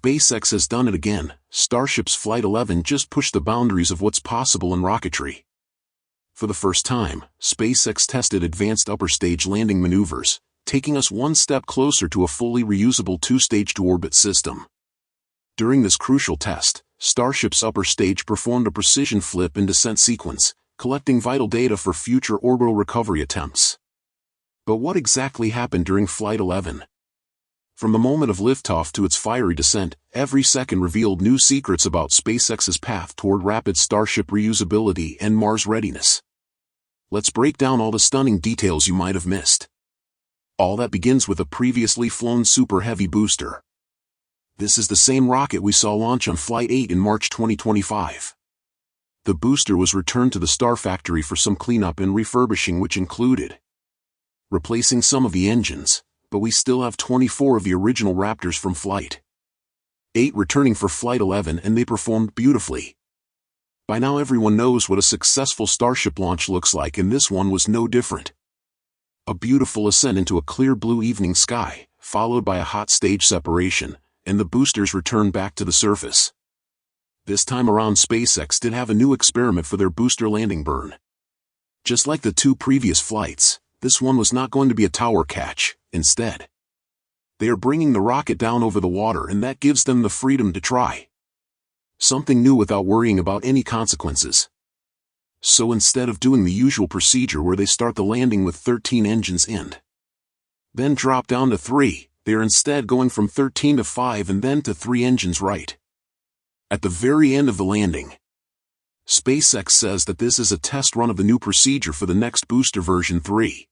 SpaceX has done it again. Starship's Flight 11 just pushed the boundaries of what's possible in rocketry. For the first time, SpaceX tested advanced upper stage landing maneuvers, taking us one step closer to a fully reusable two-stage to-orbit system. During this crucial test, Starship's upper stage performed a precision flip and descent sequence, collecting vital data for future orbital recovery attempts. But what exactly happened during Flight 11? From the moment of liftoff to its fiery descent, every second revealed new secrets about SpaceX's path toward rapid Starship reusability and Mars readiness. Let's break down all the stunning details you might have missed. All that begins with a previously flown Super Heavy booster. This is the same rocket we saw launch on Flight 8 in March 2025. The booster was returned to the Star Factory for some cleanup and refurbishing, which included replacing some of the engines, but we still have 24 of the original Raptors from Flight 8 returning for Flight 11, and they performed beautifully. By now everyone knows what a successful Starship launch looks like, and this one was no different. A beautiful ascent into a clear blue evening sky, followed by a hot stage separation, and the boosters returned back to the surface. This time around, SpaceX did have a new experiment for their booster landing burn. Just like the two previous flights, this one was not going to be a tower catch. Instead, they are bringing the rocket down over the water, and that gives them the freedom to try something new without worrying about any consequences. So instead of doing the usual procedure where they start the landing with 13 engines in, then drop down to 3, they are instead going from 13 to 5 and then to 3 engines right at the very end of the landing. SpaceX says that this is a test run of the new procedure for the next booster version 3.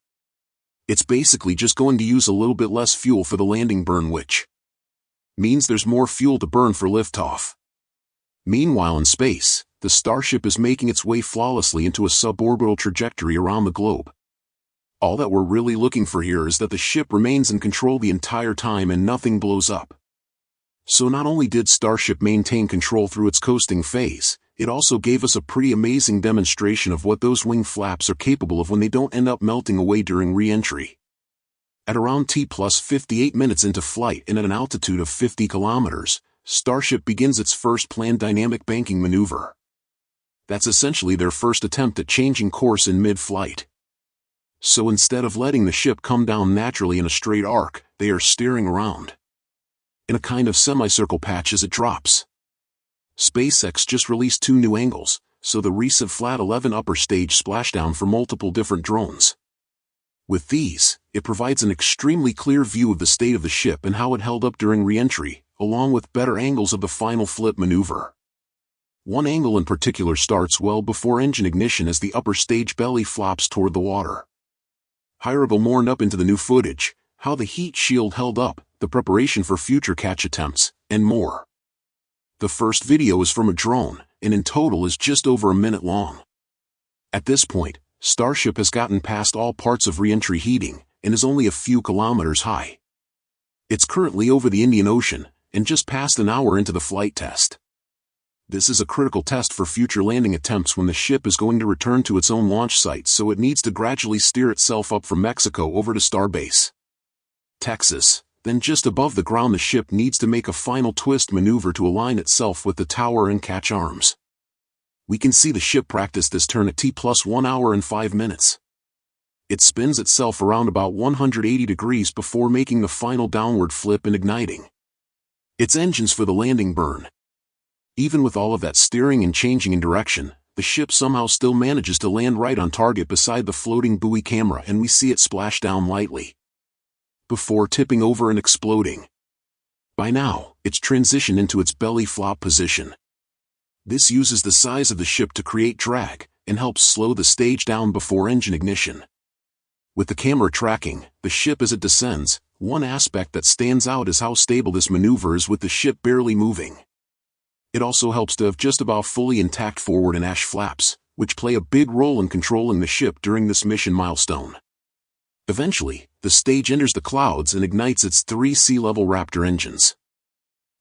It's basically just going to use a little bit less fuel for the landing burn, which means there's more fuel to burn for liftoff. Meanwhile in space, the Starship is making its way flawlessly into a suborbital trajectory around the globe. All that we're really looking for here is that the ship remains in control the entire time and nothing blows up. So not only did Starship maintain control through its coasting phase, it also gave us a pretty amazing demonstration of what those wing flaps are capable of when they don't end up melting away during re-entry. At around T+58 minutes into flight and at an altitude of 50 kilometers, Starship begins its first planned dynamic banking maneuver. That's essentially their first attempt at changing course in mid-flight. So instead of letting the ship come down naturally in a straight arc, they are steering around in a kind of semicircle patch as it drops. SpaceX just released 2 new angles, so the recent Flight 11 upper stage splashdown for multiple different drones. With these, it provides an extremely clear view of the state of the ship and how it held up during re-entry, along with better angles of the final flip maneuver. One angle in particular starts well before engine ignition as the upper stage belly flops toward the water. Hireable mourned up into the new footage, how the heat shield held up, the preparation for future catch attempts, and more. The first video is from a drone, and in total is just over a minute long. At this point, Starship has gotten past all parts of re-entry heating, and is only a few kilometers high. It's currently over the Indian Ocean, and just past an hour into the flight test. This is a critical test for future landing attempts when the ship is going to return to its own launch site, so it needs to gradually steer itself up from Mexico over to Starbase Texas. Then just above the ground the ship needs to make a final twist maneuver to align itself with the tower and catch arms. We can see the ship practice this turn at T+1 hour and 5 minutes. It spins itself around about 180 degrees before making the final downward flip and igniting its engines for the landing burn. Even with all of that steering and changing in direction, the ship somehow still manages to land right on target beside the floating buoy camera, and we see it splash down lightly before tipping over and exploding. By now, it's transitioned into its belly flop position. This uses the size of the ship to create drag, and helps slow the stage down before engine ignition. With the camera tracking the ship as it descends, one aspect that stands out is how stable this maneuver is with the ship barely moving. It also helps to have just about fully intact forward and aft flaps, which play a big role in controlling the ship during this mission milestone. Eventually, the stage enters the clouds and ignites its 3 sea-level Raptor engines.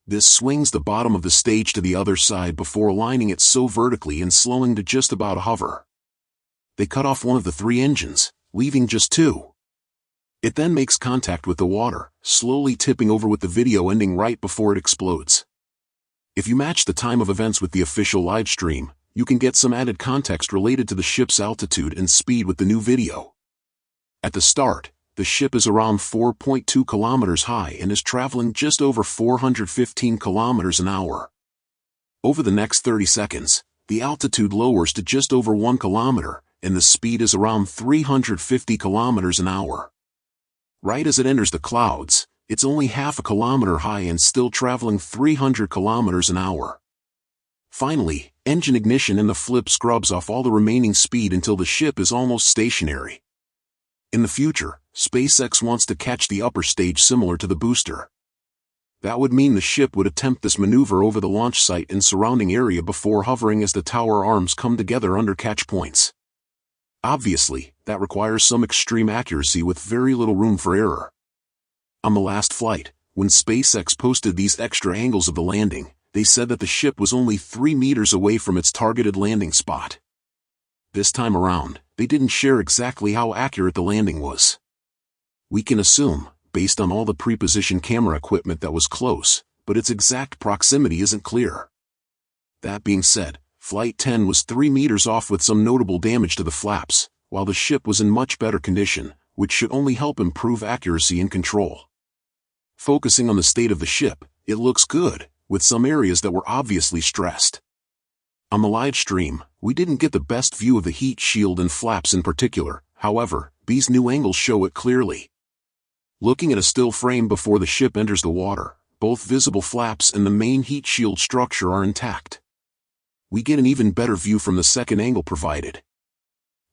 This swings the bottom of the stage to the other side before aligning it so vertically and slowing to just about a hover. They cut off one of the 3 engines, leaving just 2. It then makes contact with the water, slowly tipping over with the video ending right before it explodes. If you match the time of events with the official live stream, you can get some added context related to the ship's altitude and speed with the new video. At the start, the ship is around 4.2 kilometers high and is traveling just over 415 kilometers an hour. Over the next 30 seconds, the altitude lowers to just over 1 kilometer, and the speed is around 350 kilometers an hour. Right as it enters the clouds, it's only half a kilometer high and still traveling 300 kilometers an hour. Finally, engine ignition and the flip scrubs off all the remaining speed until the ship is almost stationary. In the future, SpaceX wants to catch the upper stage similar to the booster. That would mean the ship would attempt this maneuver over the launch site and surrounding area before hovering as the tower arms come together under catch points. Obviously, that requires some extreme accuracy with very little room for error. On the last flight, when SpaceX posted these extra angles of the landing, they said that the ship was only 3 meters away from its targeted landing spot. This time around, they didn't share exactly how accurate the landing was. We can assume, based on all the pre-positioned camera equipment that was close, but its exact proximity isn't clear. That being said, Flight 10 was 3 meters off with some notable damage to the flaps, while the ship was in much better condition, which should only help improve accuracy and control. Focusing on the state of the ship, it looks good, with some areas that were obviously stressed. On the live stream, we didn't get the best view of the heat shield and flaps in particular, however, these new angles show it clearly. Looking at a still frame before the ship enters the water, both visible flaps and the main heat shield structure are intact. We get an even better view from the second angle provided.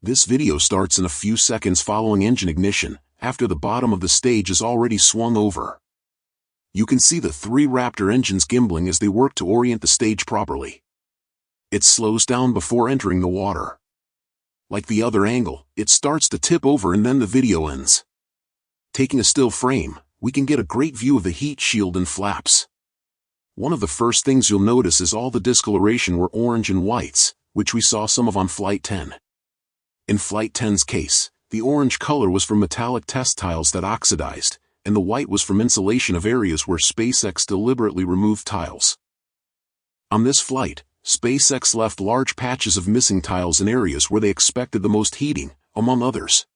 This video starts in a few seconds following engine ignition, after the bottom of the stage is already swung over. You can see the 3 Raptor engines gimbaling as they work to orient the stage properly. It slows down before entering the water. Like the other angle, it starts to tip over and then the video ends. Taking a still frame, we can get a great view of the heat shield and flaps. One of the first things you'll notice is all the discoloration were orange and whites, which we saw some of on Flight 10. In Flight 10's case, the orange color was from metallic test tiles that oxidized, and the white was from insulation of areas where SpaceX deliberately removed tiles. On this flight, SpaceX left large patches of missing tiles in areas where they expected the most heating, among others.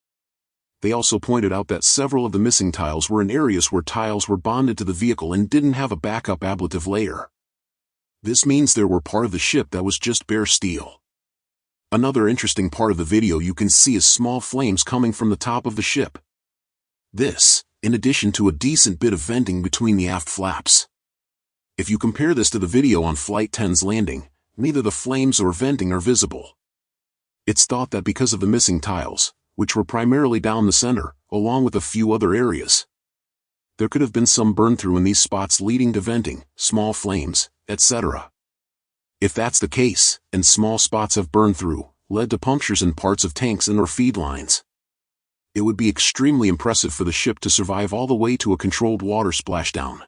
They also pointed out that several of the missing tiles were in areas where tiles were bonded to the vehicle and didn't have a backup ablative layer. This means there were part of the ship that was just bare steel. Another interesting part of the video you can see is small flames coming from the top of the ship. This, in addition to a decent bit of venting between the aft flaps. If you compare this to the video on Flight 10's landing, neither the flames or venting are visible. It's thought that because of the missing tiles, which were primarily down the center, along with a few other areas, there could have been some burn-through in these spots leading to venting, small flames, etc. If that's the case, and small spots have burned through, led to punctures in parts of tanks and or feed lines, it would be extremely impressive for the ship to survive all the way to a controlled water splashdown.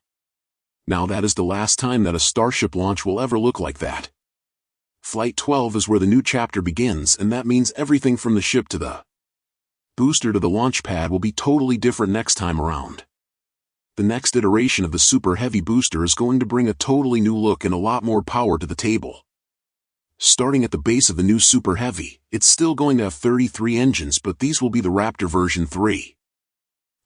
Now that is the last time that a Starship launch will ever look like that. Flight 12 is where the new chapter begins, and that means everything from the ship to the booster to the launch pad will be totally different next time around. The next iteration of the Super Heavy booster is going to bring a totally new look and a lot more power to the table. Starting at the base of the new Super Heavy, it's still going to have 33 engines, but these will be the Raptor version 3.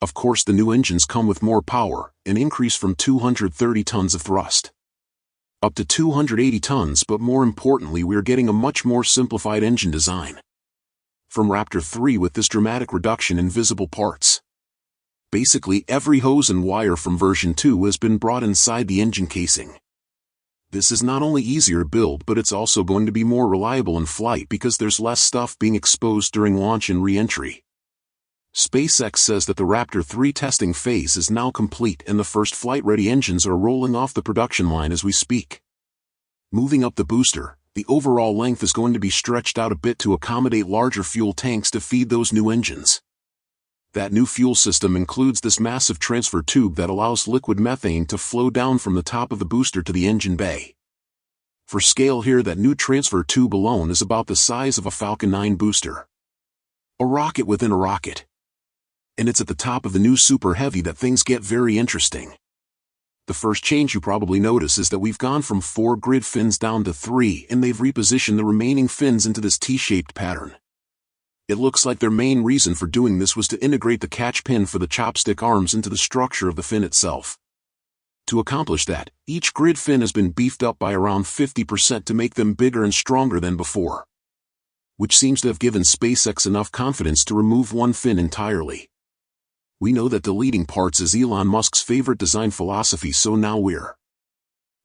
Of course, the new engines come with more power, an increase from 230 tons of thrust up to 280 tons, but more importantly, we are getting a much more simplified engine design from Raptor 3 with this dramatic reduction in visible parts. Basically, every hose and wire from version 2 has been brought inside the engine casing. This is not only easier to build, but it's also going to be more reliable in flight because there's less stuff being exposed during launch and re-entry. SpaceX says that the Raptor 3 testing phase is now complete and the first flight-ready engines are rolling off the production line as we speak. Moving up the booster, the overall length is going to be stretched out a bit to accommodate larger fuel tanks to feed those new engines. That new fuel system includes this massive transfer tube that allows liquid methane to flow down from the top of the booster to the engine bay. For scale here, that new transfer tube alone is about the size of a Falcon 9 booster. A rocket within a rocket. And it's at the top of the new Super Heavy that things get very interesting. The first change you probably notice is that we've gone from 4 grid fins down to 3, and they've repositioned the remaining fins into this T-shaped pattern. It looks like their main reason for doing this was to integrate the catch pin for the chopstick arms into the structure of the fin itself. To accomplish that, each grid fin has been beefed up by around 50% to make them bigger and stronger than before, which seems to have given SpaceX enough confidence to remove one fin entirely. We know that deleting parts is Elon Musk's favorite design philosophy, so now we're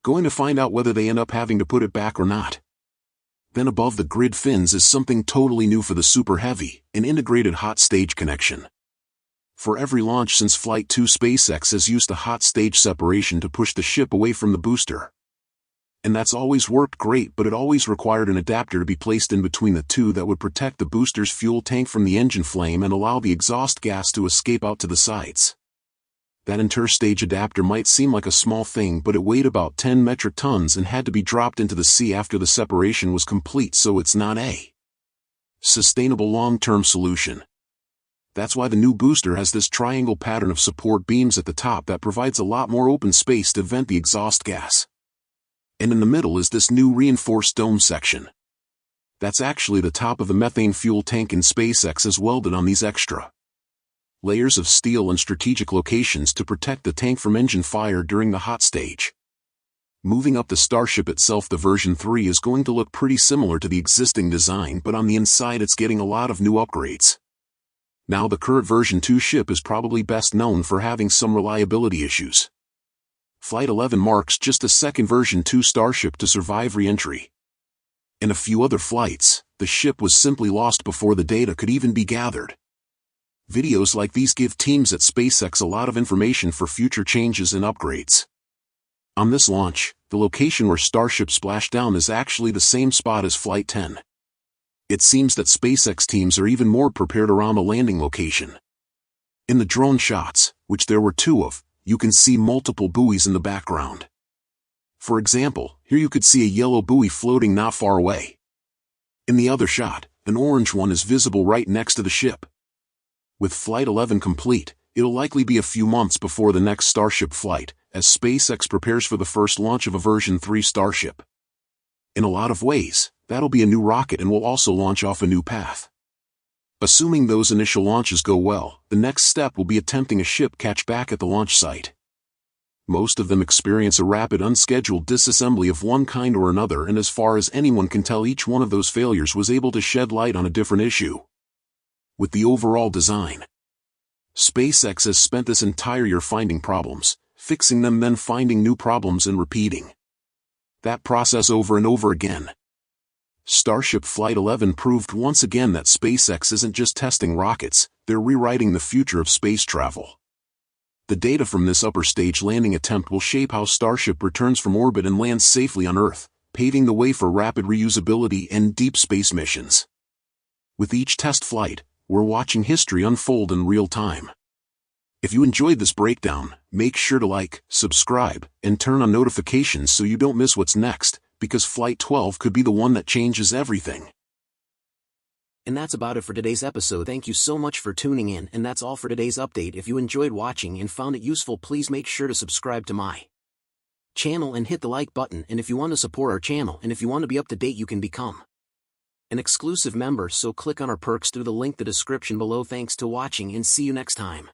going to find out whether they end up having to put it back or not. Then above the grid fins is something totally new for the Super Heavy, an integrated hot stage connection. For every launch since Flight 2, SpaceX has used the hot stage separation to push the ship away from the booster. And that's always worked great, but it always required an adapter to be placed in between the two that would protect the booster's fuel tank from the engine flame and allow the exhaust gas to escape out to the sides. That interstage adapter might seem like a small thing, but it weighed about 10 metric tons and had to be dropped into the sea after the separation was complete, so it's not a sustainable long-term solution. That's why the new booster has this triangle pattern of support beams at the top that provides a lot more open space to vent the exhaust gas. And in the middle is this new reinforced dome section. That's actually the top of the methane fuel tank, and SpaceX has welded on these extra layers of steel in strategic locations to protect the tank from engine fire during the hot stage. Moving up the Starship itself, the version 3 is going to look pretty similar to the existing design, but on the inside it's getting a lot of new upgrades. Now the current version 2 ship is probably best known for having some reliability issues. Flight 11 marks just a second version 2 Starship to survive reentry. In a few other flights, the ship was simply lost before the data could even be gathered. Videos like these give teams at SpaceX a lot of information for future changes and upgrades. On this launch, the location where Starship splashed down is actually the same spot as Flight 10. It seems that SpaceX teams are even more prepared around the landing location. In the drone shots, which there were 2 of, you can see multiple buoys in the background. For example, here you could see a yellow buoy floating not far away. In the other shot, an orange one is visible right next to the ship. With Flight 11 complete, it'll likely be a few months before the next Starship flight, as SpaceX prepares for the first launch of a version 3 Starship. In a lot of ways, that'll be a new rocket and will also launch off a new path. Assuming those initial launches go well, the next step will be attempting a ship catch back at the launch site. Most of them experience a rapid unscheduled disassembly of one kind or another, and as far as anyone can tell, each one of those failures was able to shed light on a different issue with the overall design. SpaceX has spent this entire year finding problems, fixing them, then finding new problems and repeating that process over and over again. Starship Flight 11 proved once again that SpaceX isn't just testing rockets, they're rewriting the future of space travel. The data from this upper stage landing attempt will shape how Starship returns from orbit and lands safely on Earth, paving the way for rapid reusability and deep space missions. With each test flight, we're watching history unfold in real time. If you enjoyed this breakdown, make sure to like, subscribe, and turn on notifications so you don't miss what's next, because Flight 12 could be the one that changes everything. And that's about it for today's episode. Thank you so much for tuning in, and that's all for today's update. If you enjoyed watching and found it useful, please make sure to subscribe to my channel and hit the like button. And if you want to support our channel and if you want to be up to date, you can become an exclusive member, so click on our perks through the link in the description below. Thanks to watching and see you next time.